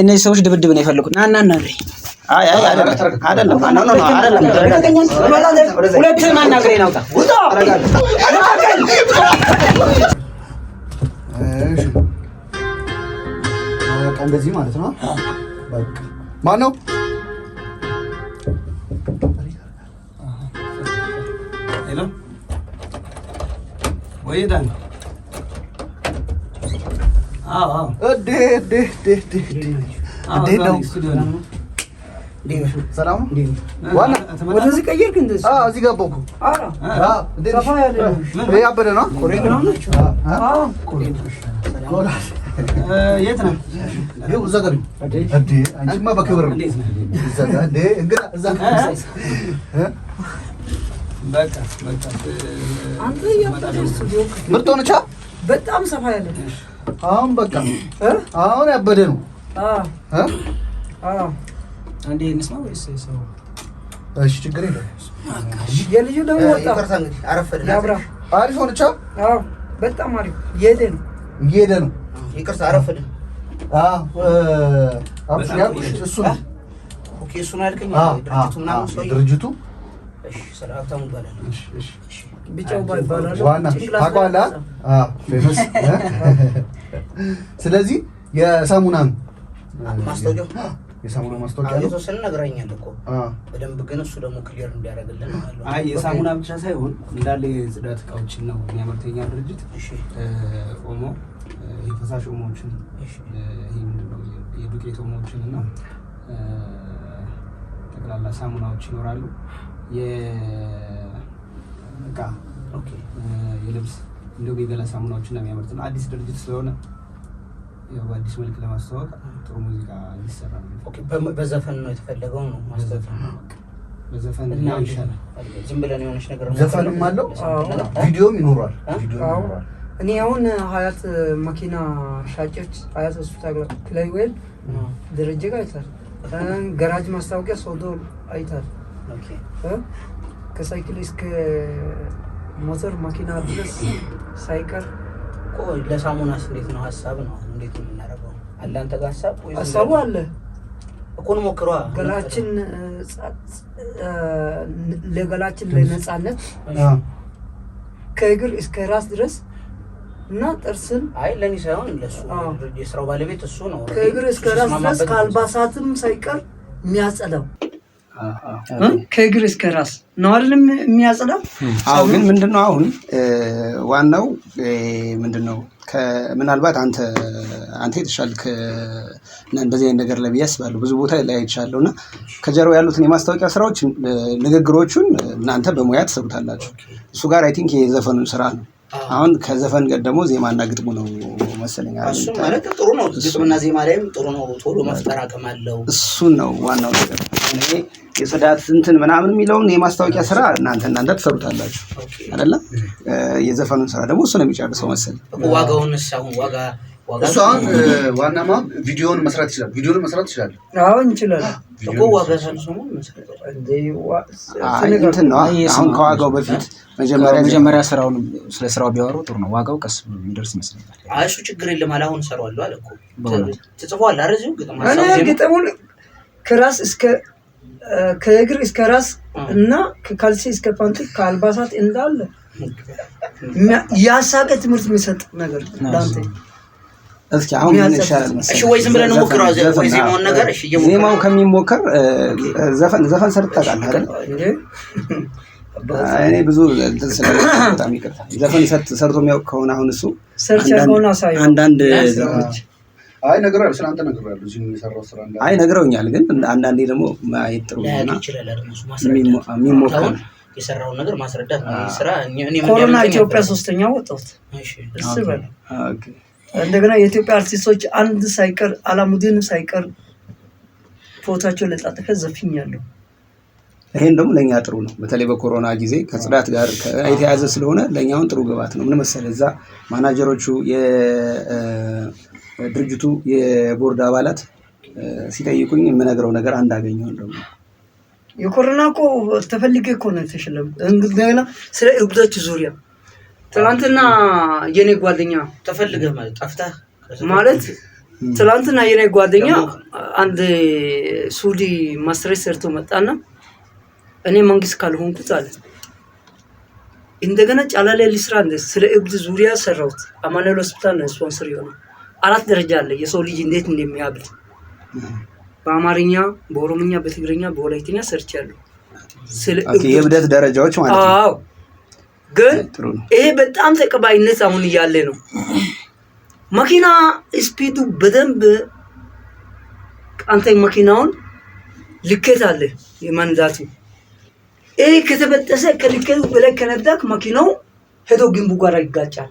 እነዚህ ሰዎች ድብድብ ነው የፈለጉት። ና አይደለም ሁለት ማናገር ነው። ውጣ እንደዚህ ማለት ነው። በቃ ማን ነው? ሄሎ ወይዳን ሰላም ዋና ወደዚህ ቀየርክ? እንደዚህ እዚህ ገባሁ እኮ። ያበደ ነው። የት ነው? እዛ ጋር አንቺማ በክብር ነው። ምርጥ ሆነች። በጣም ሰፋ ያለ አሁን በቃ አሁን ያበደ ነው። አንዴ እንስማ ወይስ ሰው? እሺ ችግር የለም። የልጁ ደግሞ ወጣ። አሪፍ ሆነች። በጣም አሪፍ እየሄደ ነው። ይቅርታ አረፈደ። እሱ ነው። ኦኬ እሱ ነው ያልከኝ። ድርጅቱ ሰላምታው ይባላል። ቢጫው ባይባላል ዋና ታውቀዋለህ? ፌመስ። ስለዚህ የሳሙናን ማስታወቂያ የተወሰነ ነግረኸኛል እኮ በደንብ ግን እሱ ደግሞ ክሊር እንዲያደርግልን ማለት አይ የሳሙና ብቻ ሳይሆን እንዳለ የጽዳት እቃዎችን ነው የሚያመርተኛ ድርጅት። ኦሞ የፈሳሽ ኦሞዎችን የዱቄት ኦሞዎችን እና ጠቅላላ ሳሙናዎች ይኖራሉ። የእቃ የልብስ እንዲሁም የገላ ሳሙናዎችን ነው የሚያመርት ነው። አዲስ ድርጅት ስለሆነ ያው በአዲስ መልክ ለማስተዋወቅ ጥሩ ሙዚቃ እንዲሰራ ነው። ኦኬ በዘፈን ነው የተፈለገው ነው ማስተዋወቅ። በዘፈን ነው ይሻላል። ዝም ብለን የሆነች ነገር ዘፈንም አለው ቪዲዮም ይኖራል። እኔ አሁን ሀያት መኪና ሻጮች ሀያት ሆስፒታል ክላይዌል ደረጀ ጋር አይታል። ገራጅ ማስታወቂያ ሶዶ አይታል። ኦኬ ከሳይክል እስከ ሞተር መኪና ድረስ ሳይቀር ለሳሙናስ እንዴት ነው ሀሳብ ነው? እንዴት ነው የምናደርገው? አለ አንተ ጋር ሀሳቡ አለ እኮ ነው። ሞክሯ ገላችን ለገላችን ለነጻነት ከእግር እስከ ራስ ድረስ እና ጥርስን አይ ለኔ ሳይሆን ለሱ የስራው ባለቤት እሱ ነው። ከእግር እስከ ራስ ድረስ ከአልባሳትም ሳይቀር የሚያጸዳው ከእግር እስከ ራስ ነው አይደለም የሚያጸዳው። አዎ ግን ምንድነው አሁን ዋናው ምንድነው ምናልባት አንተ የተሻልክ እንደዚህ አይነት ነገር ላይ ያስባሉ ብዙ ቦታ ላይ አይቻለውና ከጀርባው ያሉትን የማስታወቂያ ስራዎች ንግግሮቹን እናንተ በሙያ ትሰሩታላችሁ። እሱ ጋር አይ ቲንክ የዘፈኑን ስራ ነው። አሁን ከዘፈን ጋር ደግሞ ዜማና ግጥሙ ነው መሰለኝ አይደል? እሱ ማለት ጥሩ ነው። ግጥምና ዜማ ላይም ጥሩ ነው። ቶሎ መፍጠር አቅም አለው። እሱ ነው ዋናው ነገር። እኔ የጽዳት እንትን ምናምን የሚለውን የማስታወቂያ ስራ እናንተ ትሰሩታላችሁ አይደለ? የዘፈኑን ስራ ደግሞ እሱ ነው የሚጨርሰው መሰለኝ። ዋጋውንስ አሁን እሱ አሁን ዋናማ ቪዲዮውን መስራት ይችላል። አዎ እንችላለን እኮ ዋጋ ሳንሰሙ መስራት ነው። አሁን ከዋጋው በፊት መጀመሪያ ስለ ስራው ቢያወሩ ጥሩ ነው። ዋጋው ቀስ የሚደርስ ይመስለኛል። አይ እሱ ችግር የለም አለ። አሁን ሰራዋለሁ አለ እኮ ትጽፈዋል አይደል? ግጥም ከራስ እስከ ከእግር እስከ ራስ እና ከካልሲ እስከ ፓንቲ ከአልባሳት እንዳለ ያሳቀ ትምህርት የሚሰጥ ነገር ዳንተ። እስኪ አሁን ምን ይሻላል መሰለኝ? እሺ ወይ ዝም ብለን እንሞክረው ወይ ዜማውን ነገር። እሺ ዜማው ከሚሞከር ዘፈን ሰርተህ ታውቃለህ አይደል? እኔ ብዙ እንትን በጣም ይቅርታ ዘፈን ሰርቶ የሚያውቅ ከሆነ አሁን እሱ አንዳንድ ዘፈኖች አይ ነግረውኛል። ስላንተ ነግረውኛል። እዚህ የሚሰራው ስራ እንዳለ አይ ነግረውኛል። ግን አንዳንዴ ደግሞ ማየት ጥሩ ነውና የሚሞከር የሰራውን ነገር ማስረዳት ነው ስራ። ኮሮና ኢትዮጵያ 3ኛው ወጣት እሺ በል ኦኬ። እንደገና የኢትዮጵያ አርቲስቶች አንድ ሳይቀር አላሙዲን ሳይቀር ፎቶአቸው ለጣጥፈ ዘፍኛለሁ። ይሄን ደግሞ ለኛ ጥሩ ነው። በተለይ በኮሮና ጊዜ ከጽዳት ጋር የተያዘ ስለሆነ ለኛውን ጥሩ ግባት ነው። ምን መሰለህ እዛ ማናጀሮቹ የድርጅቱ የቦርድ አባላት ሲጠይቁኝ የምነግረው ነገር አንድ አገኘው እንደው የኮሮና እኮ ተፈልጌ እኮ ነው የተሸለም። እንደገና ስለ እርጉዞች ዙሪያ ትናንትና የኔ ጓደኛ ተፈልገህ ማለት ጠፍተህ ማለት ትላንትና የኔ ጓደኛ አንድ ሱዲ ማስተርስ ሰርቶ መጣና እኔ መንግስት ካልሆንኩት አለ እንደገና ጫላለ ሊስራ እንደ ስለ እብድ ዙሪያ ሰራውት አማኑኤል ሆስፒታል ነው ስፖንሰር የሆነው 4 ደረጃ አለ የሰው ልጅ እንዴት እንደሚያብድ በአማርኛ በኦሮምኛ በትግርኛ በወላይትኛ ሰርቻለሁ ስለ የብደት ደረጃዎች ማለት ነው አዎ ግን ይሄ በጣም ተቀባይነት አሁን ያለ ነው መኪና ስፒዱ በደንብ አንተ መኪናውን ልከት አለ የማንዳቱ ይሄ ከተበጠሰ ከልከቱ በላይ ከነዳክ መኪናው ሄዶ ግንቡ ጋር ይጋጫል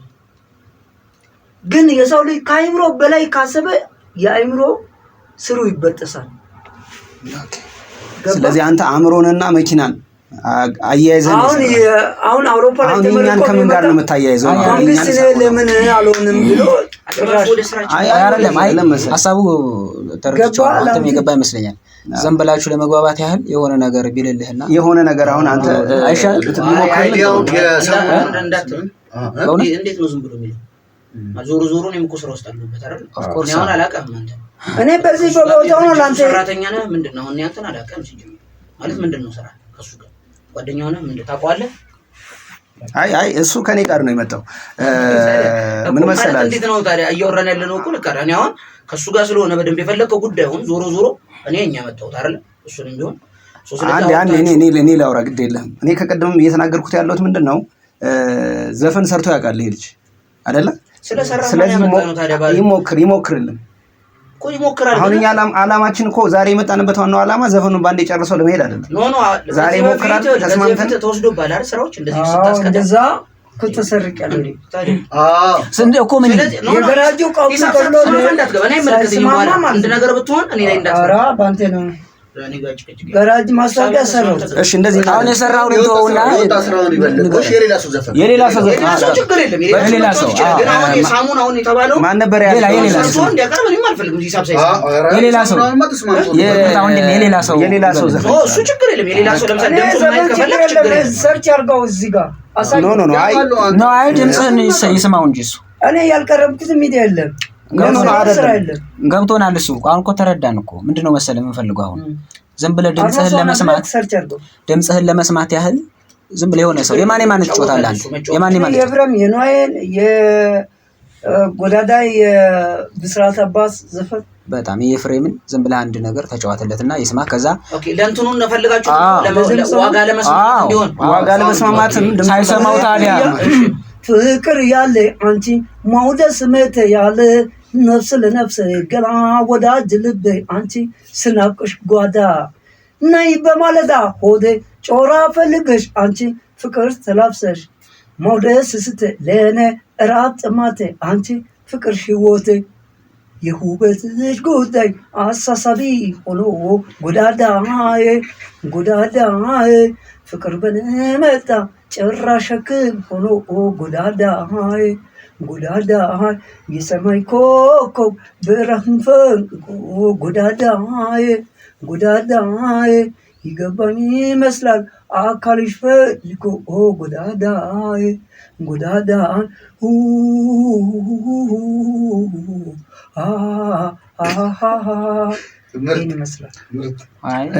ግን የሰው ልጅ ከአይምሮ በላይ ካሰበ የአይምሮ ስሩ ይበጠሳል ስለዚህ አንተ አእምሮንና መኪናን አያይዘን አሁን አውሮፓ ላይ ተመርቆ ከምን ጋር ነው የምታያይዘው መንግስት ለምን አልሆነም ብሎ አይደለም ሐሳቡ ተርክቶ አንተም የገባ ይመስለኛል ዘንበላችሁ ለመግባባት ያህል የሆነ ነገር ቢልልህና የሆነ ነገር አሁን አንተ አይሻል አይዲያው እንዴት ነው ዝም ብሎ የሚለው ዞሮ ነው የምቆስረው ወስጣለበት አይደል እኔ አሁን አላቀም አንተ እኔ በዚህ በቦታው ነው ላንተ ሰራተኛ ነህ ምንድነው እኔ አንተን አላቀም ሲጀምር ማለት ምንድነው ስራ ከሱ ጋር ጓደኛው ነህ ምንድነው ታውቀዋለህ አይ እሱ ከኔ ጋር ነው የመጣው ምን መሰላል እንዴት ነው ታዲያ እያወራን ያለነው እኮ ለካራኒ አሁን ከሱ ጋር ስለሆነ በደንብ የፈለከው ጉዳዩን ዞሮ እኔ መጣሁት አይደል እሱንም ቢሆን እኔ ላውራ ግድ የለም እኔ ከቀደም እየተናገርኩት ያለሁት ምንድነው ዘፈን ሰርቶ ያውቃል ይሄ ልጅ አይደለ ስለዚህ ይሞክርልን እኮ ይሞክራል አሁን እኛ አላማችን እኮ ዛሬ የመጣንበት ዋናው አላማ ዘፈኑን ባንዴ ጨርሰው ለመሄድ አይደለም ኖ ዛሬ ይሞክራል ተስማምተን ተወስዶባል አይደል ስራዎች እንደዚህ ስታስቀደዛ ከተሰርቀለ ስንዴ እኮ ምን የገራጁ ቃውስ ተብሎ እንዳትገባ እኔ መልከተኝ በኋላ አንድ ነገር ብትሆን እኔ ላይ እንዳትገባ ኧረ ባንተ ነው ገራጅ ማስታወቂያ ሰራው እሺ እንደዚህ አሁን የሰራው ልጅውና የሌላ ሰው ሰው ችግር የለም የሌላ ሰው ግን አሁን የሳሙን አሁን የተባለው ማን ነበር ያለው የሌላ ሰው እንዲያቀርብ እኔም አልፈልግም ሂሳብ ሳይሰጥ የሌላ ሰው ዘፈን እሱ ችግር የለም የሌላ ሰው ለምሳሌ ድምፁ ማየት ከፈለክ ችግር የለም ሰርች አድርገው እዚህ ጋር ኖ አይ ድምፅህን ይስማው እንጂ እሱ እኔ ያልቀረብኩት ሚዲያ የለም ገብቶናል እሱ አሁን እኮ ተረዳን እኮ ምንድነው መሰለህ የምንፈልገው አሁን ዝም ብለህ ድምፅህን ለመስማት ያህል ዝም ብለህ የሆነ ሰው የማን ጮታል አንተ የማን የብረም የኖየን የጎዳዳ የብስራት አባስ ዘፈን በጣም የፍሬምን ዝም ብለህ አንድ ነገር ተጫዋተለትና ይስማ ከዛ ኦኬ ለእንትኑ እንፈልጋችሁ ዋጋ ለመስማማት ሳይሰማው ታዲያ ፍቅር ያለ አንቺ ማውደስ መተ ያለ ነፍስ ለነፍስ ገና ወዳጅ ልብ አንቺ ስናፍቅሽ ጓዳ ነይ በማለዳ ሆዴ ጮራ ፈልገሽ አንቺ ፍቅር ተላብሰሽ ማውደስ ስት ለኔ ራብ ጥማቴ አንቺ ፍቅር ህይወቴ የሁበትሽ ጉዳይ አሳሳቢ ሆኖ ጎዳዳዬ ፍቅር በነመጣ ጭራሸክም ሆኖ ጎዳዳዬ የሰማይ ኮከብ ብርሃን ፈንቅቆ ጎዳዳዬ ይገባኝ ይመስላል አካልሽ ፈልጎ ጎዳዳዬ ይሄን ይመስላል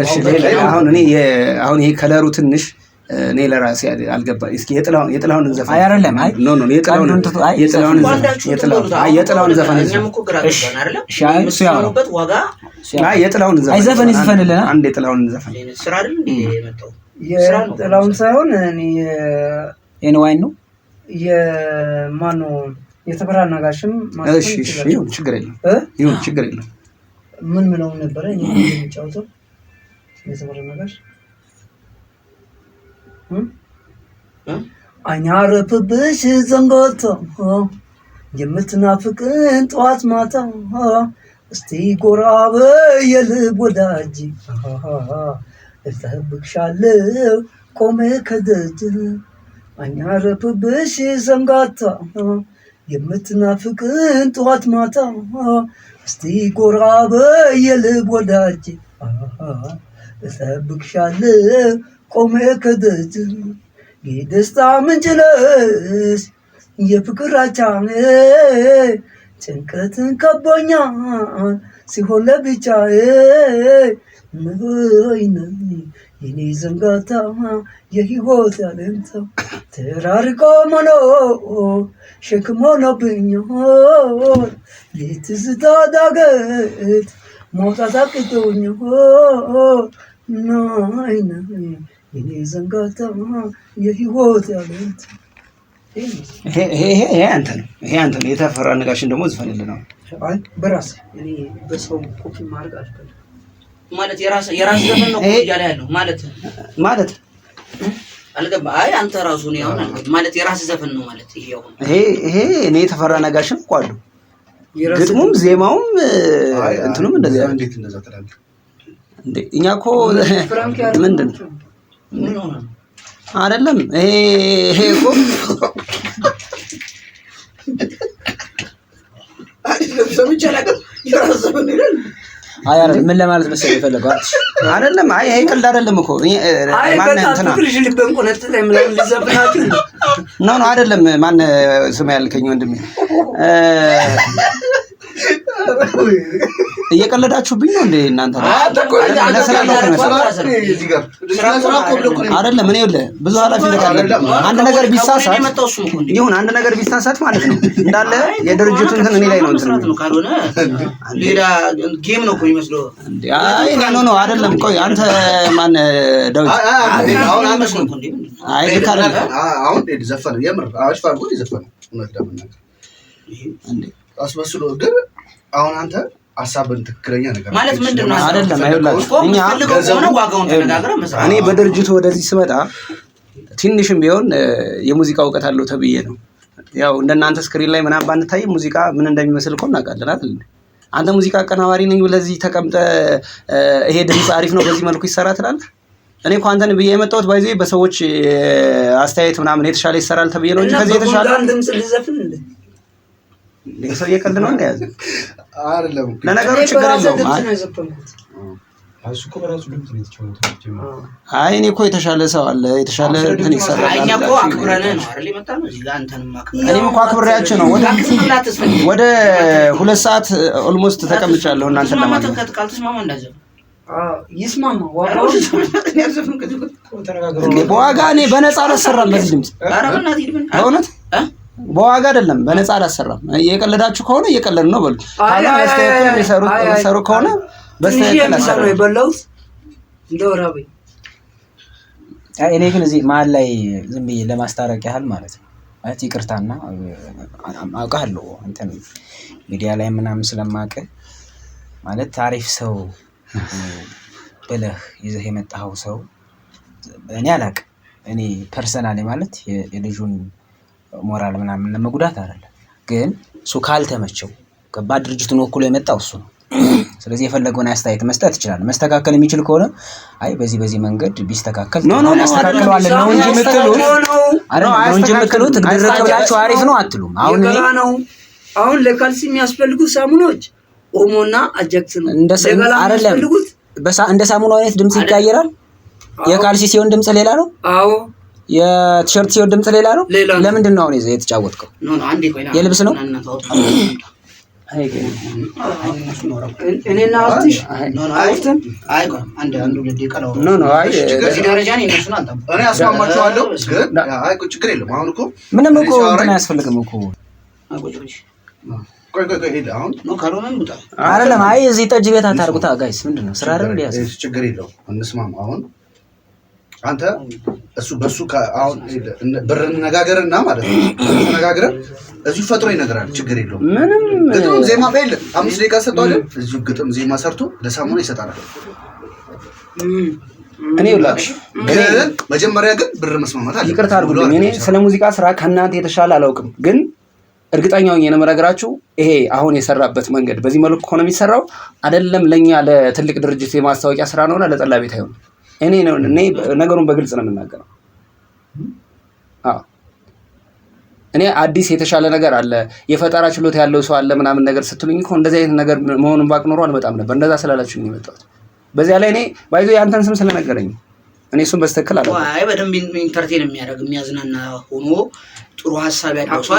እሺ አሁን ይሄ ከለሩ ትንሽ እኔ ለራሴ አልገባ እስኪ የጥላውን ዘፈን አይ አይደለም አይ ኖ የጥላውን ዘፈን እሱ ያወራበት ዋጋ የጥላውን ዘፈን አይ ዘፈን ይዘፈንልና አንድ የጥላውን ዘፈን ስራ አይደል እንዴ የመጣው የጥላውን ሳይሆን እኔ የነዋይን ነው የማኑ የተፈራ ነጋሽም እሺ ይሁን ችግር የለም ምን ምለው ነበር እኔ የምጫወተው የተፈራ ነጋሽ አኛረፍብሽ ዘንጎቶ የምትናፍቅን ጠዋት ማታ እስቲ ጎራበ የልብ ወዳጅ እጠብቅሻለሁ ቆሜ ከደጅ አኛረፍብሽ ዘንጋታ የምትናፍቅን ጠዋት ማታ እስቲ ጎራበ የልብ ወዳጅ እጠብቅሻለሁ ቆሜ ከደጅ የደስታ ምንጭ ነሽ የፍቅር አቻሜ ጭንቀትን ከቦኛል ሲሆን ለብቻዬ ወይኔ የኔ ዘንጋታ የህይወት ያለንታ ተራርቆ መኖር ሸክም ሆኖብኛል የትዝታ ዳገት መውጣት አቅቶኛል ናይና የኔ ዘንጋታ የህይወት ያለንታ ይሄ አንተ ነው። ይሄ አንተ ነው። የተፈራ ነጋሽን ደግሞ ዝፈንልህ ነው። አይ በራስ እኔ በሰው ኮፒ ማድረግ አልፈልግም። ማለት የራስ ዘፈን ነው እያለ ያለው ማለት አልገባ። አይ አንተ ራሱ ነው ያው ማለት የራስ ዘፈን ነው ማለት ይሄ እኔ የተፈራ ነጋሽን እኮ አለው ግጥሙም ዜማውም እንትኑም እንደዚህ አይደል? እንዴት እንደዛ ተላልኩ እንዴ? እኛ እኮ ምንድን ነው አይደለም ይሄ እኮ ምን ለማለት መሰለኝ የፈለገው አይደለም። ይሄ ቀልድ አይደለም እኮ ማን እንትና ነው አይደለም። ማን ስም ያልከኝ ወንድሜ እየቀለዳችሁብኝ ነው እንዴ እናንተ? አይደለም እኔ ይኸውልህ ብዙ ኃላፊነት አለ። አንድ ነገር ቢሳሳት ማለት ነው እንዳለ የድርጅቱ እንትን እኔ ላይ ነው እንትን ካልሆነ ሌላ ጌም ነው እኮ የሚመስለው። አይ ኖ አይደለም። ቆይ አንተ ማን ዳዊት? አሁን አንተስ ነው እንዴ? አይ ልካለ አሁን ዘፈነ የምር አሪፍ አድርጎ ይዘፈነ እውነት ለመናገር እንዴ አስመስሎ ግን አሁን አንተ ሐሳብን ትክክለኛ ነገር ማለት ምንድነው? አይደለም አይውላችሁ እኛ እኔ በድርጅቱ ወደዚህ ስመጣ ትንሽም ቢሆን የሙዚቃ እውቀት አለው ተብዬ ነው። ያው እንደናንተ ስክሪን ላይ ምናምን ባንታይ ሙዚቃ ምን እንደሚመስል እኮ እናውቃለን አይደል? አንተ ሙዚቃ አቀናባሪ ነኝ ብለዚህ ተቀምጠ ይሄ ድምጽ አሪፍ ነው በዚህ መልኩ ይሰራ ትላለህ። እኔ እኮ አንተን ብዬ የመጣሁት ባይዘይ በሰዎች አስተያየት ምናምን የተሻለ ይሰራል ተብዬ ነው እንጂ ከዚህ የተሻለ ድምጽ ልዘፍን እንዴ ሰው እየቀልድ ነው እንደያዘ አይደለም። ለነገሩ ችግር የለውም። እኮ በራሱ ድምጽ ነው የተጫወተው። አይ እኔ እኮ የተሻለ ሰው አለ የተሻለ እንትን ይሰራል። እኛ እኮ አክብረን ነው አይደል የመጣነው እዚህ ጋር አንተንም አክብረን እኔም እኮ አክብሬያችሁ ነው። ወደ 2 ሰዓት ኦልሞስት ተቀምጫለሁ እናንተ ለማለት ካልተስማማ እንደዚህ ይስማማ በዋጋ እኔ በነፃ አላሰራም በዚህ ድምጽ በእውነት በዋጋ አይደለም በነፃ አላሰራም። እየቀለዳችሁ ከሆነ እየቀለድን ነው በሉ። የሚሰሩ ከሆነ በስተቀር ነው የበላሁት እንደወራበኝ። እኔ ግን እዚህ መሀል ላይ ዝም ብዬ ለማስታረቅ ያህል ማለት ነው ማለት ይቅርታና አውቃለሁ እንትን ሚዲያ ላይ ምናምን ስለማውቅ ማለት ታሪፍ ሰው ብለህ ይዘህ የመጣኸው ሰው እኔ አላውቅም። እኔ ፐርሰናሊ ማለት የልጁን ሞራል ምናምን ለመጉዳት አይደለም፣ ግን እሱ ካልተመቸው ከባድ ድርጅቱን ወክሎ የመጣው እሱ ነው። ስለዚህ የፈለገውን አስተያየት መስጠት ይችላል። መስተካከል የሚችል ከሆነ አይ በዚህ መንገድ ቢስተካከል እናስተካክለዋለን ነው እንጂ የምትሉት ድርቅብላችሁ አሪፍ ነው አትሉም። አሁን ለካልሲ የሚያስፈልጉ ሳሙኖች ኦሞና አጃክስ ነው አይደለም። እንደ ሳሙናው አይነት ድምጽ ይቀያየራል። የካልሲ ሲሆን ድምጽ ሌላ ነው። አዎ የቲሸርት ሲሆን ድምጽ ሌላ ነው። ለምንድን ነው አሁን የተጫወትከው? የልብስ ነው። እኔና አውጥሽ አይተን እኔ አስማማቸዋለሁ ግን ችግር የለም። አሁን እኮ ምንም እኮ እንትን አያስፈልግም እኮ አይደለም። አይ እዚህ ጠጅ ቤት አታርጉታ ጋይስ። ምንድነው ስራ አይደል እንዴ? ችግር የለውም እንስማማ። አሁን አንተ በሱ አሁን ብር እንነጋገርና ማለት ነው እንነጋገር እዚሁ ፈጥሮ ይነግራል። ችግር የለውም። ምንም ግጥም ዜማ ፈይል 5 ደቂቃ ሰጥቷል። እዚሁ ግጥም ዜማ ሰርቶ ለሳሙና ይሰጣል። እኔ ይላክሽ ግን መጀመሪያ ግን ብር መስማማት አለ። ይቅርታ አድርጉልኝ። እኔ ስለ ሙዚቃ ስራ ከእናንተ የተሻለ አላውቅም፣ ግን እርግጠኛው ነኝ የምነግራችሁ ይሄ አሁን የሰራበት መንገድ በዚህ መልኩ ሆነ የሚሰራው አይደለም ለኛ ለትልቅ ድርጅት የማስታወቂያ ስራ ነውና ለጠላ ቤት አይሆንም። እኔ ነገሩን በግልጽ ነው የምናገረው። እኔ አዲስ የተሻለ ነገር አለ የፈጠራ ችሎታ ያለው ሰው አለ ምናምን ነገር ስትሉኝ እኮ እንደዚህ አይነት ነገር መሆኑን ባቅ ኖሮ አልመጣም ነበር። እንደዛ ስላላችሁ ነው የመጣሁት። በዚያ ላይ እኔ ባይዞ ያንተን ስም ስለነገረኝ እኔ እሱን በስተክል አለ አይ በደንብ ኢንተርቴን የሚያደርግ የሚያዝናና ሆኖ ጥሩ ሐሳብ ያለው ሰው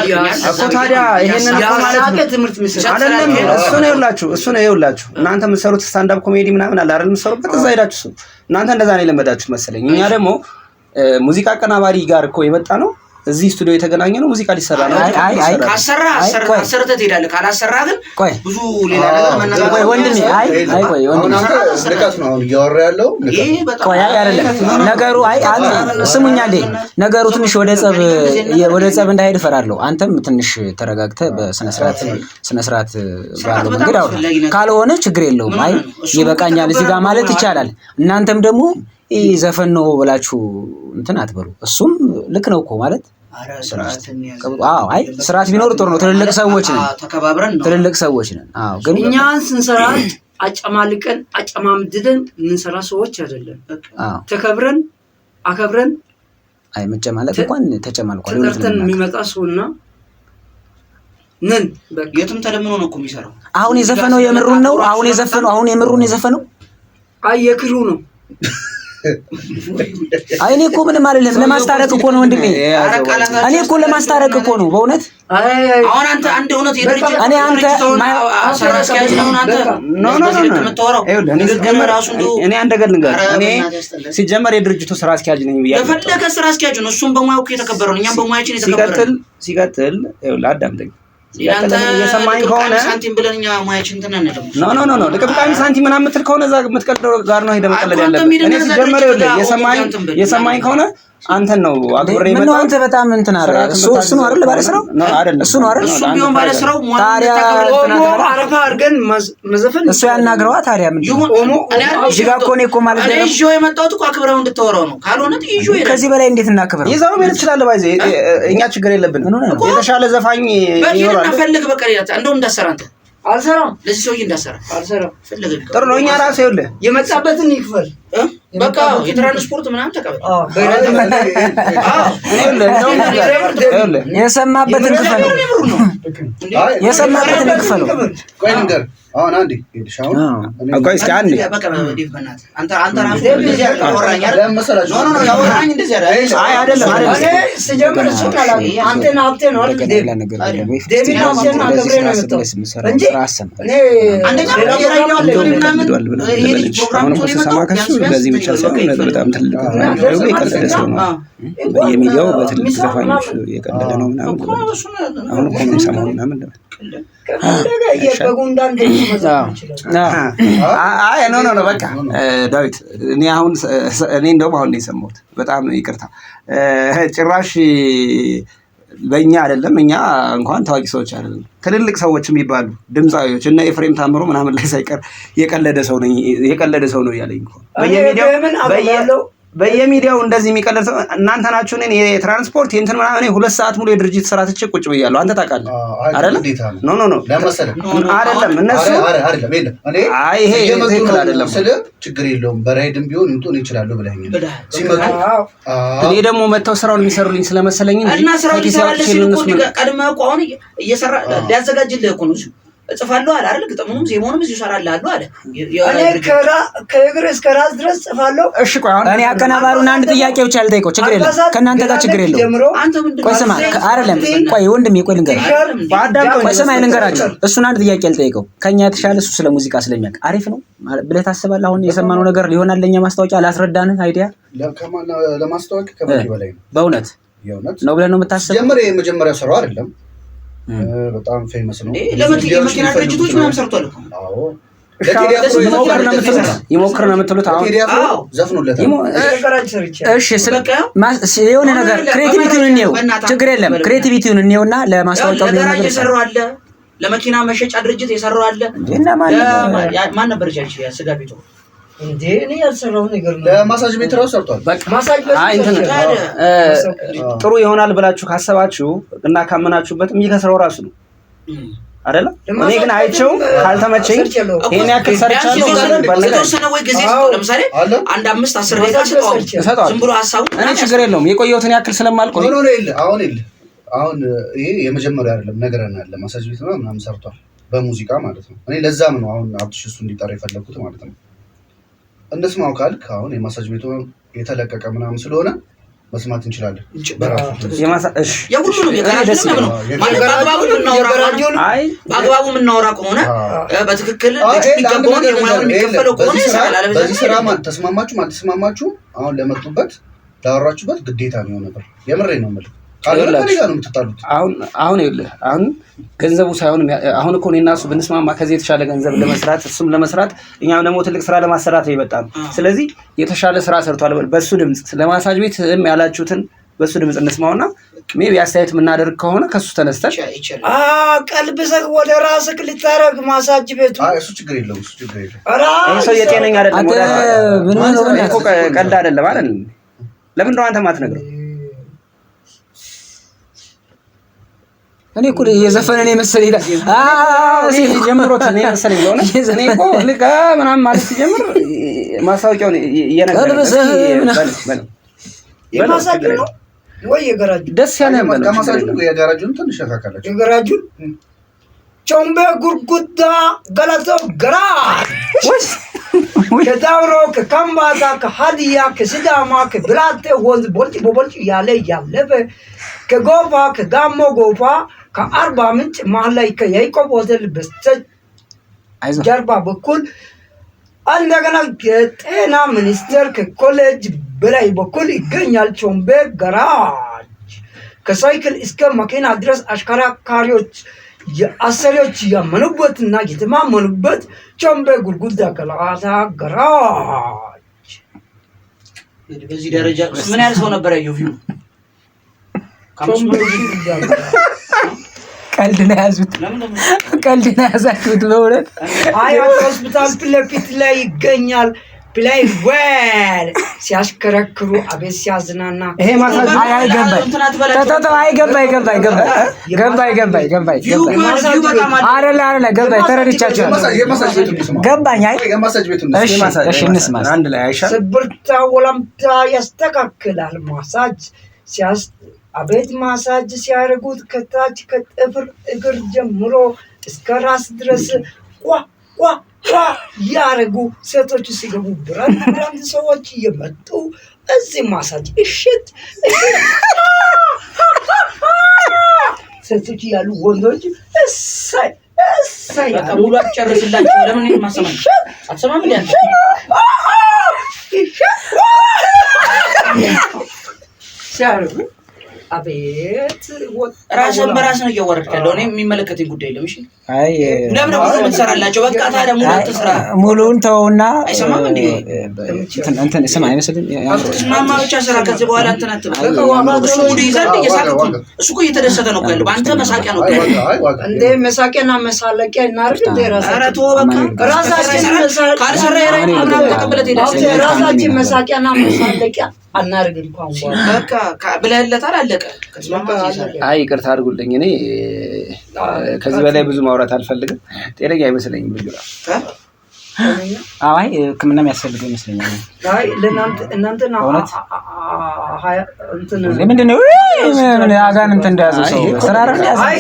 እኮ ታዲያ ይሄንን ማለት ነው ትምህርት ምስል አይደለም። እሱ ነው ይኸውላችሁ እናንተ የምትሰሩት ስታንድ አፕ ኮሜዲ ምናምን አለ አይደል የምትሰሩበት እዛ ሄዳችሁ እናንተ እንደዛ ነው የለመዳችሁት መሰለኝ። እኛ ደግሞ ሙዚቃ አቀናባሪ ጋር እኮ የመጣ ነው እዚህ ስቱዲዮ የተገናኘ ነው ሙዚቃ ሊሰራ ነው። አይ ካሰራ ትሄዳለህ ካላሰራ ግን ብዙ ሌላ ነገር መናገር ቆይ ወንድሜ ቆይ ወንድሜ ልቀት ነው አሁን እያወራ ያለው ቆይ አይደለም ነገሩ ስሙኛ እንዴ ነገሩ ትንሽ ወደ ጸብ እንዳይሄድ እፈራለሁ። አንተም ትንሽ ተረጋግተህ በስነ ስርዓት ባለው መንገድ አውራ ካልሆነ ችግር የለውም። ይበቃኛል እዚህ ጋር ማለት ይቻላል። እናንተም ደግሞ ዘፈን ነው ብላችሁ እንትን አትበሉ። እሱም ልክ ነው እኮ ማለት ስርዓት ቢኖር ጥሩ ነው። ትልልቅ ሰዎች ነን ተከባብረን ነው ትልልቅ ሰዎች ነን። ግን እኛን ስንሰራ አጨማልቀን አጨማምድደን የምንሰራ ሰዎች አይደለም። ተከብረን አከብረን መጨማለቅ እንኳን ተጨማልቋል ተጠርተን የሚመጣ ሰውና ነን የትም ተለምኖ ነው እኮ የሚሰራው። አሁን የዘፈነው የምሩን ነው። አሁን የምሩን የዘፈነው የክሩ ነው። እኔ እኮ ምንም አይደለም ለማስታረቅ እኮ ነው ወንድሜ። እኔ እኮ ለማስታረቅ እኮ ነው በእውነት። አሁን አንተ አንድ እውነት የድርጅት እኔ አንተ ስራ አስኪያጅ ነው አንተ እኔ አንድ ነገር ልንገርህ። እኔ ሲጀመር የድርጅቱ ስራ አስኪያጅ ነኝ ብያለሁ። የፈለገ ስራ አስኪያጅ ነው እሱም በሙያው የተከበረው ነው። እኛም በሙያችን የተከበረው ሲቀጥል አዳምጠኝ የሰማኝ ከሆነ ሳንቲም ብለኛ ሙያችን እንትን አንልም። ኖ ለቀብቃሚ ሳንቲም ምናምን የምትል ከሆነ እዛ የምትቀልደው ጋር ነው ሄደህ መቀለድ ያለብህ። እኔ ሲጀመር የሰማኝ ከሆነ አንተን ነው አክብሬ መጣሁ። ምን አንተ በጣም እንትን አረ እሱ ነው አይደል ባለ ስራው አይደለም እሱ ነው አይደል እሱ ቢሆን ባለ ስራው ታዲያ አረፋ አድርገን መዘፈን እሱ ያናግረዋ ታዲያ ምን እዚህ ጋር እኮ ነው እኮ ማለት ነው። እሺ ወይ መጣሁት እኮ አክብረው እንድታወራው ነው። ካልሆነ ጥይጆ ይላል። ከዚህ በላይ እንዴት እናክብረው? ይዘው ምን ትችላለህ? ባይዘ እኛ ችግር የለብንም። የተሻለ ዘፋኝ ይኖራል። ፈልግ በቃ ይላታ እንደው እንዳሰራ አንተ አልሰራም። ለዚህ ሰውዬ እንዳሰራ አልሰራም። ፈልግ ጥሩ ነው። እኛ ራሱ ይኸውልህ የመጣበትን ይክፈል በቃ የትራንስፖርት ምናምን ተቀበል። የሰማበትን ክፈል የሰማበትን ክፈል። ቆይ ንገር አሁን አንዴ ሄድሻው ቆይ እስኪ አንዴ በቃ በዲፍናት አንተ ራሱ እንደዚህ ያወራኝ አይደል? ኖ ያወራኝ እንደዚህ አይደል? አይደለም ሲጀምር እሱ ካላል አንተና ሀብቴ ነው አይደል? ዴቪድ አንተና ገብሬ ነው የመጣው እንጂ እኔ አንደኛ የራያው ምናምን ይሄ ፕሮግራም ነው የመጣው በዚህ ብቻ ሳይሆን በጣም ትልቅ ነው የቀለደ ሰው ነው። በየሚዲያው በትልቅ ዘፋኞች የቀለደ ነው ምናምን አሁን እኮ ነው የሰማው ምናምን ኖ በቃ ዳዊት እኔ እንደውም አሁን ነው የሰማሁት። በጣም ይቅርታ ጭራሽ በእኛ አይደለም እኛ እንኳን ታዋቂ ሰዎች አይደለም ትልልቅ ሰዎች የሚባሉ ድምፃዊዎች እነ ኤፍሬም ታምሮ ምናምን ላይ ሳይቀር የቀለደ ሰው ነው እያለኝ እኮ በየሚዲያው እንደዚህ የሚቀለድ ሰው እናንተ ናችሁ። እኔ የትራንስፖርት የእንትን ምናምን 2 ሰዓት ሙሉ የድርጅት ስራ ትቼ ቁጭ ብያለሁ። አንተ ታውቃለህ አይደል? ኖ አይደለም እነሱ ይሄ ትክክል አይደለም። ችግር የለውም በራይድም ቢሆን እንቱ ይችላል ብለኸኛል ሲመጡ። እኔ ደግሞ መተው ስራውን የሚሰሩልኝ ስለመሰለኝ እንጂ እና ስራውን ይሰራልሽ እኮ ቀድመህ እኮ አሁን እየሰራ ሊያዘጋጅልህ እኮ ነው እሱ እጽፋለሁ አለ አይደል? ግጥሙንም ዜማውንም እዚሁ እሰራልሃለሁ አለ። እኔ ከእግር እስከ ራስ ድረስ ጽፋለሁ። እሺ ቆይ አሁን እኔ አቀናባሪውን አንድ ጥያቄ ብቻ ልጠይቀው። ችግር የለም ከእናንተ ጋር ችግር የለውም። ቆይ ስማ አይደለም ቆይ ወንድሜ ቆይ ልንገርህ። ቆይ ስማ ልንገራችሁ። እሱን አንድ ጥያቄ ልጠይቀው። ከኛ የተሻለ እሱ ስለ ሙዚቃ ስለሚያውቅ አሪፍ ነው ብለህ ታስባለህ? አሁን የሰማነው ነገር ሊሆናል ለኛ ማስታወቂያ ላስረዳንህ አይዲያ ለማስታወቂያ ከበቂ በላይ ነው። በእውነት ነው ብለህ ነው የምታስበው? የመጀመሪያው ስራው አይደለም በጣም ፌመስ ነው። ለመኪና ድርጅቶች ምናምን ሰርቷል እኮ። አዎ ይሞክር ነው የምትሉት? አዎ ዘፍኑለታል። እሺ የሆነ ነገር ክሬቲቪቲውን እንየው። ችግር የለም ክሬቲቪቲውን እንየውና ለማስታወቂያው ነገር እየሰራው አለ። ለመኪና መሸጫ ድርጅት የሰራው አለ። እና ማን ነበር ጃጅ ስጋ ቤቱ እንዴ? እኔ ያልሰራው ነገር ነው። ለማሳጅ ቤት ራሱ ሰርቷል። ማሳጅ ቤት ጥሩ ይሆናል ብላችሁ ካሰባችሁ እና ካመናችሁበት የሚከስረው ራሱ ነው አይደለ? እኔ ግን አይቼው ካልተመቸኝ ይሄን ያክል ሰርቻለሁ የተወሰነ ወይ ጊዜ ለምሳሌ አንድ 5-10 ደቂቃ ሰጠው ዝም ብሎ ሐሳቡ እኔ ችግር የለውም የቆየሁትን ያክል ስለማልቆይ አሁን ይሄ የመጀመሪያ አይደለም ነገርና ለማሳጅ ቤት ምናምን ሰርቷል በሙዚቃ ማለት ነው። እኔ ለዛም ነው አሁን አብትሽ እሱ እንዲጠራ የፈለኩት ማለት ነው። እንደስማው ካልክ አሁን የማሳጅ ቤቱ የተለቀቀ ምናምን ስለሆነ መስማት እንችላለን። የሁሉንም በአግባቡ የምናወራ ከሆነ በትክክል የሚገባውን የሙያውን የሚከፈለው ከሆነ ይሰራል። በዚህ ስራ ተስማማችሁም አልተስማማችሁም አሁን ለመጡበት ላወራችሁበት ግዴታ ነው ነበር። የምሬን ነው የምልህ። አሁን ገንዘቡ ሳይሆን አሁን እኮ እኔና እሱ ብንስማማ ከዚህ የተሻለ ገንዘብ ለመስራት እሱም ለመስራት እኛም ደግሞ ትልቅ ስራ ለማሰራት ነው የመጣ ነው። ስለዚህ የተሻለ ስራ ሰርቷል በሱ ድምጽ ለማሳጅ ቤት ያላችሁትን በሱ ድምጽ እንስማውና ሜቢ አስተያየት የምናደርግ ከሆነ ከሱ ተነስተን ቀልብሰህ ወደ ራስህ ልታረግ ማሳጅ ቤቱ እሱ ችግር የለውም። ይሄ ሰው የጤነኛ አይደለም። ቀልድ አይደለም አይደል? ለምን ነው አንተ ማትነግረው? እኔ እኮ የዘፈነ ነው መሰለኝ ይላል ጀምሮት ነው መሰለኝ ነው እኔ እኮ ልካ ምናምን ማለት ሲጀምር ማሳወቂያውን እየነገረ የማሳጅ ነው ወይ የጋራጁ ደስ ያለ ማለት ከማሳጅ ነው የጋራጁን ትንሽ ያካካላችሁ የጋራጁን ቾምቤ ጉርጉዳ ገላቶ ገራ ከዳውሮ ከካምባታ ከሀዲያ ከሲዳማ ከብላቴ ወንዝ ቦልጭ ያለ ያለበ ከጎፋ ከጋሞ ጎፋ ከአርባ ምንጭ መሀል ላይ ከያይቆብ ሆቴል በስተጀርባ በኩል እንደገና የጤና ሚኒስቴር ከኮሌጅ በላይ በኩል ይገኛል። ቾምቤ ጋራጅ ከሳይክል እስከ መኪና ድረስ አሽከርካሪዎች የአሰሪዎች ያመኑበትና የተማመኑበት ቾምቤ ጉርጉዳ ገላታ ጋራጅ። በዚህ ደረጃ ምን ያህል ሰው ነበር ያየው ቪው? ቀልድ ነው ያዙት። ቀልድ ነው ያዛችሁት በእውነት። አያት ሆስፒታል ፊት ለፊት ላይ ይገኛል። ፕላይ ዌል ሲያሽከረክሩ አቤት ሲያዝናና ይሄ ማሳጅ ገባኝ ገባኝ። አንድ ላይ አይሻል ስብርታ ወላምታ ያስተካክላል። ማሳጅ አቤት ማሳጅ ሲያደርጉት ከታች ከጥፍር እግር ጀምሮ እስከ ራስ ድረስ ቋ ያረጉ ሴቶች ሲገቡ ብራንድ ሰዎች እየመጡ እዚህ ማሳጅ እሽት ሴቶች ያሉ ወንዶች እሰይ ሙሉ አጨርስላችሁ። ለምን ማሰማኝ አትሰማም እንዴ አንተ? ሲያረጉ አቤት ራስን በራስ ነው እያወረድክ ያለው። እኔ የሚመለከተኝ ጉዳይ የለም። እሺ አይ ለምን ነው የምትሰራላቸው? በቃ ታዲያ ሙሉውን ተውና አይሰማም እንዴ? እንትን ስማ አይመስልም? ማማ ብቻ ስራ ከዚህ በኋላ እንትን አትበል። እሱ ሙሉ ይዛል እየሳቀ እሱ እኮ እየተደሰተ ነው ያለው። በአንተ መሳቂያ ነው ያለው እንዴ? መሳቂያና መሳለቂያ እናርግ እንዴ? ራሳችን ካልሰራ ይራይ ምናምን ተቀበለት ይላል። ራሳችን መሳቂያና መሳለቂያ አናርግ እንኳን በቃ ብለህለታል አለቀ። አይ ይቅርታ አድርጉልኝ። እኔ ከዚህ በላይ ብዙ ማውራት አልፈልግም። ጤነኛ አይመስለኝም ልጅ ራሱ። አይ ሕክምና የሚያስፈልገው ይመስለኛል። አይ እናንተ ነው ምንድን ነው አጋንንት እንደያዘው ሰው ስራ አይደል? አይ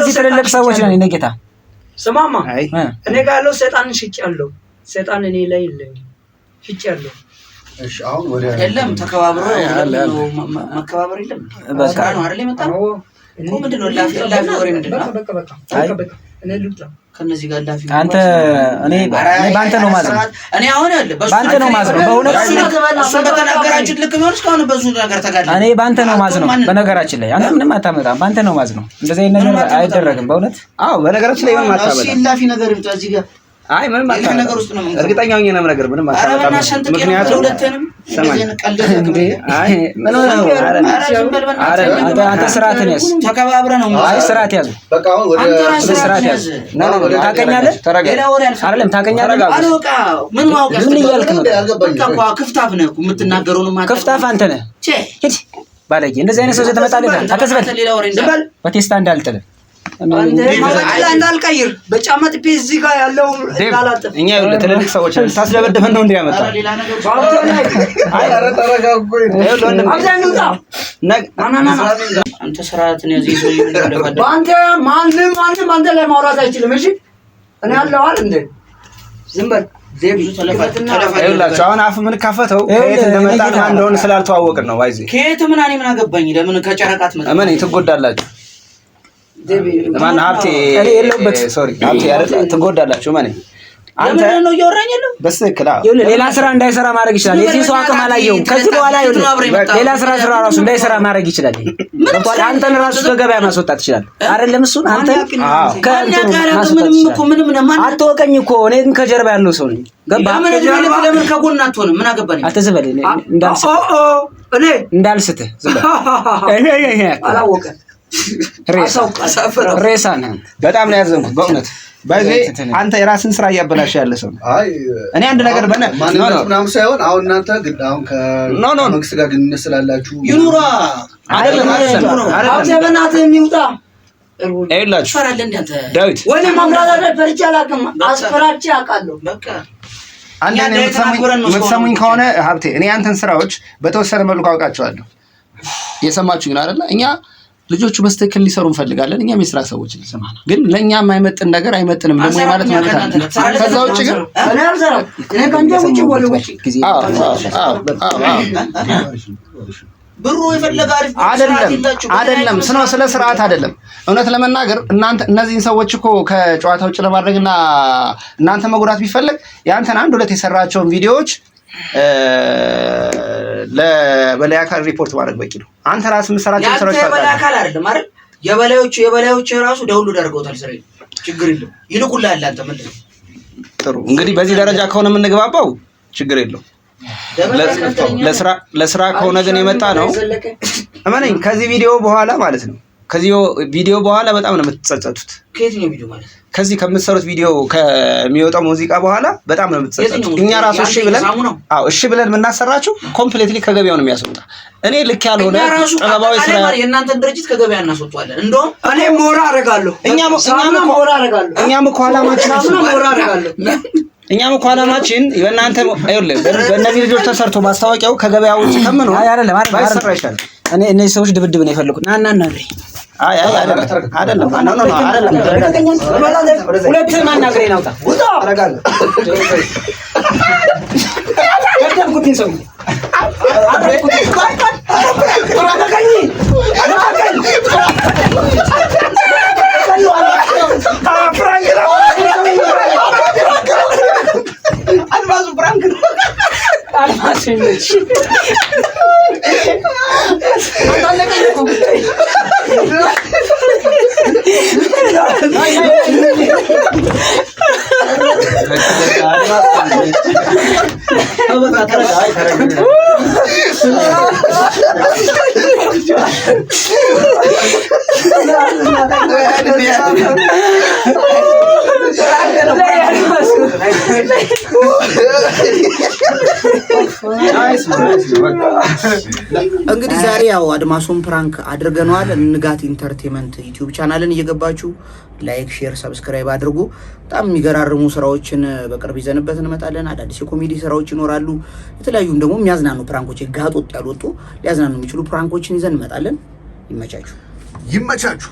እዚህ ትልልቅ ሰዎች ነን። እኔ ጌታ ስማማ እኔ ጋር ያለው ሰይጣንን ሽጫለሁ። ሰይጣን እኔ ላይ የለኝም፣ ሽጫለሁ። እሺ አሁን ወደ የለም ተከባብሮ መከባበር የለም። በቃ ነው አይደል የመጣው እኮ ምንድነው ላፊ ወሬ ምንድነው? በቃ እኔ ልውጣ ከነዚህ ጋር ላፊ አንተ እኔ ባንተ ነው ማለት ነው። እኔ አሁን ያለ ባንተ ነው ማለት ነው። በእውነት እሱ በተናገራችሁ ልክ ነው። እስካሁን በዙ ነገር ተጋደለ። እኔ ባንተ ነው ማለት ነው። በነገራችን ላይ አንተ ምንም አታመጣም። ባንተ ነው ማለት ነው። እንደዚህ አይነት ነገር አይደረግም በእውነት። አዎ በነገራችን ላይ ምንም አታመጣም። እሺ ላፊ ነገር ይምጣ እዚህ ጋር አይ ምንም አታመጣም። ነገር ውስጥ ነው እርግጠኛ ሆኜ ነው ነገር ምንም አታመጣም። ምክንያቱም ሁለተንም አይ ምን ነው አንተ ስርዓትን ያዝ። ተከባብረ ነው አይ ስርዓት ያዝ። በቃ አሁን ወደ ስርዓት ያዝ። ታውቀኛለህ አይደለም? ታውቀኛለህ አለውቃ ምን ማውቀ ምን እያልክ ነው? በቃ ክፍታፍ ነህ የምትናገረው ነው ማለት ክፍታፍ አንተ ነህ። ሂድ ባለጌ። እንደዚህ አይነት ሰው ተመጣለህ አከስበት በቴስታ እንዳልጥል አንተ ማሳጅ እንዳልቀይር በጫማ ጥፌ እዚህ ጋር ያለው እንዳላጥፍ። እኛ ይኸውልህ ትልልቅ ሰዎች ነን። ታስደበደበን ነው እንዴ ያመጣው? አይ ኧረ ተረጋጉኝ። አንተ ስርዓትን ያዘህ ሰው ይወደዳል። አንተ ማንም አንተ ላይ ማውራት አይችልም። እሺ እኔ አለዋል እንዴ? ዝም በል ይኸውላችሁ አሁን አፍ ምን ካፈተው ከየት እንደመጣን ማን እንደሆነ ስላልተዋወቅን ነው። ባይዜ ከየት ምን አኔ ምን አገባኝ? ለምን ከጨረቃት መጣ? ምን ትጎዳላችሁ? ማን ሀብቴ እኔ የለውበት ሶሪ ሀብቴ አይደል? ትጎዳላችሁ ማን አንተ ነው እያወራኝ ያለው በስክላ ሌላ ስራ እንዳይሰራ ማድረግ ይችላል። የዚህ ሰው አቅም አላየውም። ከዚህ በኋላ ሌላ ስራ ራሱ እንዳይሰራ ማድረግ ይችላል። አንተን ራሱ ከገበያ ማስወጣት ይችላል አይደለም? እሱን አንተ አትወቀኝ እኮ እኔ ግን ከጀርባ ያለው ሰው ነኝ። ገባህ? ለምን ከጎን አትሆንም? ምን አገባኝ? አትዝበል እንዳልስትህ ዝም በል አላወቀ ሬሳ ነህ። በጣም ነው ያዘንኩት በእውነት በዚህ አንተ የራስን ስራ እያበላሽ ያለ ሰው። አይ እኔ አንድ ነገር በነ ምናምን ሳይሆን አሁን እናንተ ግን አሁን ከመንግስት ጋር ግንኙነት ስላላችሁ ይኑራ አይደለም በእናትህ የሚውጣ አይላችሁ ፈራለ እንዴ አንተ ዳዊት ወደ ማምራዛ ፈርቻ አላውቅም። አስፈራጭ አውቃለሁ። በቃ አንተ የምትሰሙኝ ከሆነ ሀብቴ እኔ አንተን ስራዎች በተወሰነ መልኩ አውቃቸዋለሁ። የሰማችሁኝ አይደለ? እኛ ልጆቹ በስተክል ሊሰሩ እንፈልጋለን። እኛም የስራ ሰዎች ልሰማ ነው። ግን ለኛ የማይመጥን ነገር አይመጥንም ደግሞ ማለት ማለት ነው። ከዛ ውጪ ግን እኔ አልሰራም። እኔ ከአንተ ውጪ ወደ ውጪ ብሩ የፈለገ አይደለም ስለ ስርዓት አይደለም። እውነት ለመናገር እናንተ እነዚህን ሰዎች እኮ ከጨዋታ ውጭ ለማድረግና እናንተ መጉዳት ቢፈልግ ያንተን አንድ ሁለት የሰራቸውን ቪዲዮዎች ለበላይ አካል ሪፖርት ማድረግ በቂ ነው። አንተ ራስህ የምትሰራቸው ስራዎች ታውቃለህ። የበላይ አካል አይደለም አይደል? የበላዮቹ ራሱ ዳውንሎድ አድርገውታል። ስራ ችግር የለውም ይልኩልሃል። አንተ ምንድን ነው ጥሩ እንግዲህ በዚህ ደረጃ ከሆነ የምንግባባው ችግር የለውም። ለስራ ከሆነ ግን የመጣ ነው እመነኝ። ከዚህ ቪዲዮ በኋላ ማለት ነው ከዚህ ቪዲዮ በኋላ በጣም ነው የምትጸጸቱት። ከየትኛው ቪዲዮ ማለት ከዚህ ከምትሰሩት ቪዲዮ ከሚወጣው ሙዚቃ በኋላ በጣም ነው የምትጸጸቱት። እኛ ራሱ እሺ ብለን የምናሰራችሁ ኮምፕሊትሊ ከገበያው ነው የሚያስወጣ። እኔ ልክ ያልሆነ ጥበባዊ ስራ የእናንተን ድርጅት ከገበያ እናስወጣለን። እንደውም እኔ ሞራ አደርጋለሁ። እኛም እኮ ዓላማችን በእናንተ ይኸውልህ በእነዚህ ልጆች ተሰርቶ ማስታወቂያው ከገበያው ውጭ ከምኑ አይደለም እኔ እነዚህ ሰዎች ድብድብ ነው የፈለኩት። ና አይደለም ሁለቱም አናግረኝ ናውጣ አረጋለሁ ከተምኩትን ሰው አልማዙ ፍራንክ ነው አልማዙ ነች እንግዲህ ዛሬ ያው አድማሱን ፕራንክ አድርገናል። ንጋት ኢንተርቴይንመንት ዩቲዩብ ቻናልን እየገባችሁ ላይክ፣ ሼር፣ ሰብስክራይብ አድርጉ። በጣም የሚገራርሙ ስራዎችን በቅርብ ይዘንበት እንመጣለን። አዳዲስ የኮሜዲ ስራዎች ይኖራሉ። የተለያዩም ደግሞ የሚያዝናኑ ፕራንኮች ጋጦጥ ያልወጡ ሊያዝናኑ የሚችሉ ፕራንኮችን ይዘን እንመጣለን። ይመቻችሁ።